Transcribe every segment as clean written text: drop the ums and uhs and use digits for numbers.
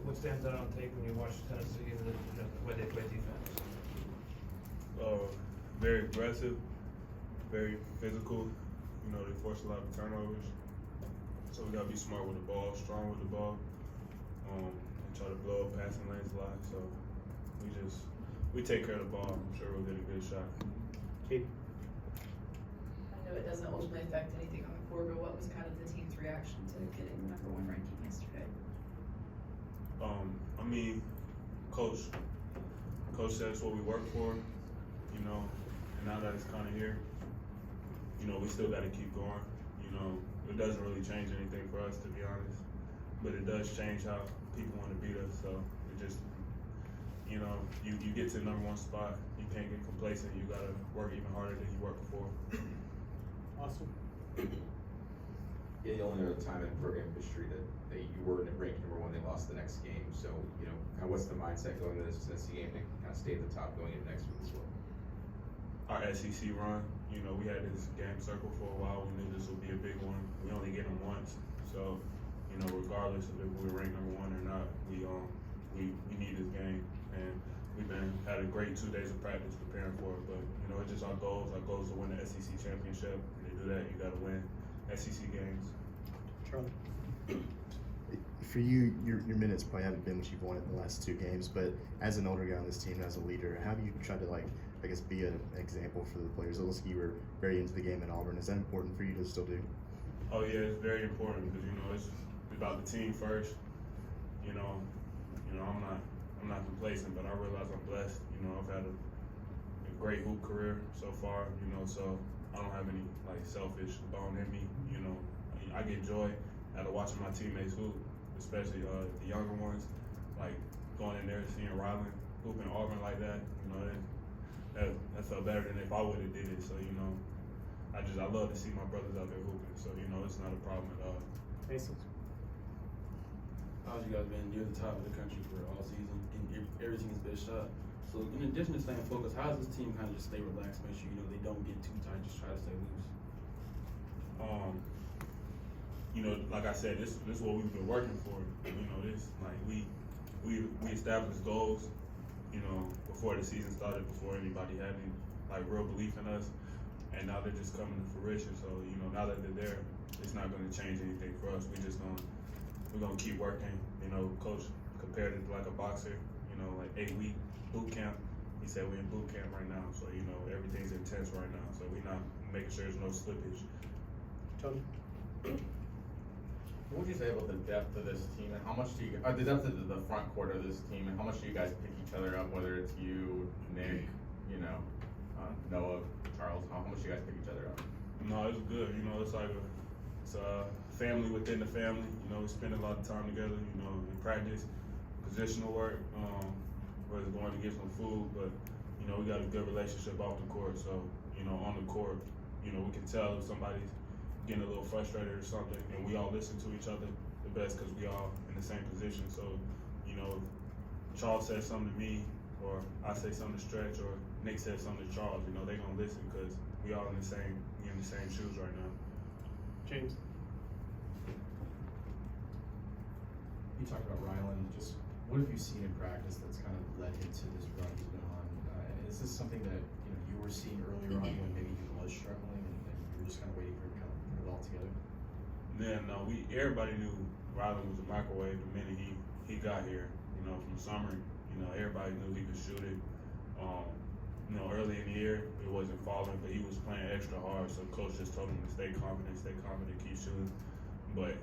what stands out on tape when you watch Tennessee and the way they play defense? Very aggressive, very physical. You know, they force a lot of turnovers. So we gotta be smart with the ball, strong with the ball, and try to blow up passing lanes a lot. So we take care of the ball. I'm sure we'll get a good shot. Kate? I know it doesn't ultimately affect anything on the court, but what was kind of the team's reaction to getting the #1 ranking yesterday? I mean, coach said it's what we work for, you know, and now that it's kind of here, you know, we still got to keep going. You know, it doesn't really change anything for us, to be honest, but it does change how people want to beat us. So it just, you know, you get to the #1 spot, you can't get complacent. You got to work even harder than you worked before. Awesome. Yeah, the only other time in program history that you were ranked #1, they lost the next game. So, you know, what's the mindset going into this Tennessee game to kind of stay at the top going into next week as well? Our SEC run, you know, we had this game circle for a while. We knew this would be a big one. We only get them once, so you know, regardless of if we're ranked #1 or not, we need this game, and we've had a great 2 days of practice preparing for it. But you know, it's just our goals. Our goal is to win the SEC championship. To do that, you got to win SEC games. Charlie? For you, your minutes probably haven't been what you've wanted in the last 2 games, but as an older guy on this team, as a leader, how do you try to, like, I guess, be an example for the players? It looks like you were very into the game at Auburn. Is that important for you to still do? Oh yeah, it's very important because you know it's about the team first. You know, I'm not complacent, but I realize I'm blessed. You know, I've had a great hoop career so far. You know, so I don't have any like selfish bone in me. You know, I get joy out of watching my teammates hoop, especially the younger ones, like going in there and seeing Rylan hooping Auburn like that. You know, that felt better than if I would have did it. So you know, I love to see my brothers out there hooping. So you know, it's not a problem at all. Mason? How's you guys been near the top of the country for all season, and every team's best shot. So in addition to staying focused, how does this team kind of just stay relaxed, make sure they don't get too tight, just try to stay loose? You know, like I said, this is what we've been working for. You know, this like we established goals. You know, before the season started, before anybody had any like real belief in us, and now they're just coming to fruition. So you know, now that they're there, it's not going to change anything for us. We're gonna keep working. You know, coach compared it to like a boxer. You know, like 8-week boot camp. He said we're in boot camp right now, so you know everything's intense right now. So we're not making sure there's no slippage. Tony? What would you say about the depth of this team, and how much do you, the depth of the front court of this team, and how much do you guys pick each other up, whether it's you, Nick, you know, Noah, Charles, how much do you guys pick each other up? No, it's good. You know, it's like it's a family within the family. You know, we spend a lot of time together. You know, in practice, positional work, whether it's going to get some food, but you know, we got a good relationship off the court. So you know, on the court, you know, we can tell if somebody's getting a little frustrated or something, and we all listen to each other the best because we all in the same position. So, you know, if Charles says something to me, or I say something to Stretch, or Nick says something to Charles, you know, they're gonna listen because we all in the same shoes right now. James? You talked about Rylan. Just what have you seen in practice that's kind of led him to this run he's been on? And is this something that you were seeing earlier on when maybe he was struggling, and you were just kind of waiting for him to kind of put it all together? Yeah, no, everybody knew Rylan was a microwave the minute he got here. You know, from summer, you know, everybody knew he could shoot it. You know, early in the year, it wasn't falling, but he was playing extra hard. So coach just told him to stay confident, keep shooting. But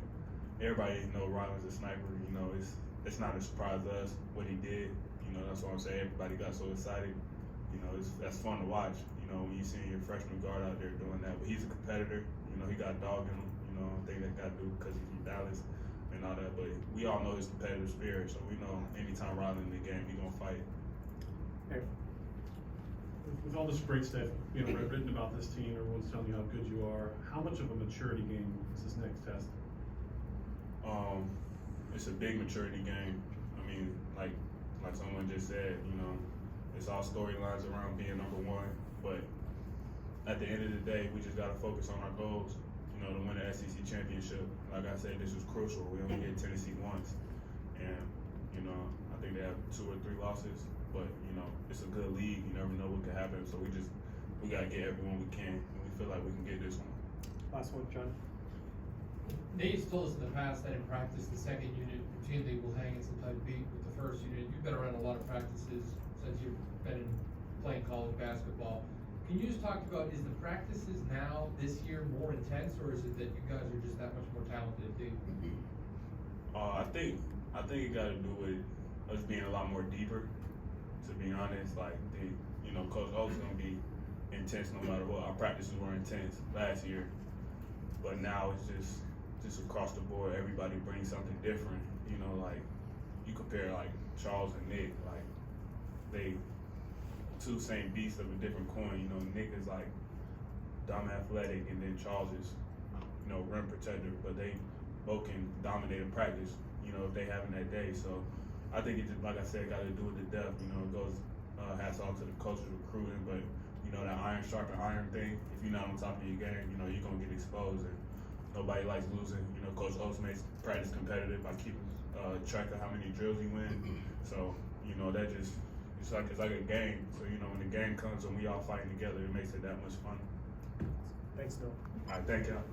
everybody know Rylan's a sniper. You know, it's not a surprise to us what he did. You know, that's what I'm saying. Everybody got so excited. You know, that's fun to watch. You know, when you see your freshman guard out there doing that. But he's a competitor. You know, he got dog in him. You know, I think that got to do because he's from Dallas and all that. But we all know his competitive spirit, so we know anytime Rylan in the game, he's gonna fight. Hey. With all this great stuff, written about this team, everyone's telling you how good you are. How much of a maturity game is this next test? It's a big maturity game. I mean, like someone just said, you know, it's all storylines around being #1. But at the end of the day, we just got to focus on our goals. You know, to win the SEC championship. Like I said, this was crucial. We only hit Tennessee once, and You know, I think they have 2 or 3 losses, but you know, it's a good league. You never know what could happen. So we gotta get everyone we can, and we feel like we can get this one. Last one, John. Nate's told us in the past that in practice, the second unit routinely will hang and sometimes beat with the first unit. You've been around a lot of practices since you've been playing college basketball. Can you just talk about, is the practices now, this year, more intense, or is it that you guys are just that much more talented too? I think it got to do with us being a lot more deeper. To be honest, like Coach O's gonna be intense no matter what. Our practices were intense last year, but now it's just across the board. Everybody brings something different. You know, like you compare like Charles and Nick, like they two same beasts of a different coin. You know, Nick is like dumb athletic, and then Charles is rim protector, but they both can dominate in practice. You know, if they having that day. So I think it just, like I said, got to do with the depth. You know, it goes hats off to the coaches recruiting, but that iron sharpen iron thing. If you're not on top of your game, you're gonna get exposed, and nobody likes losing. Coach Oates makes practice competitive by keeping track of how many drills you win. So that just it's like a game. So when the game comes and we all fighting together, it makes it that much fun. Thanks, Bill. All right, thank y'all.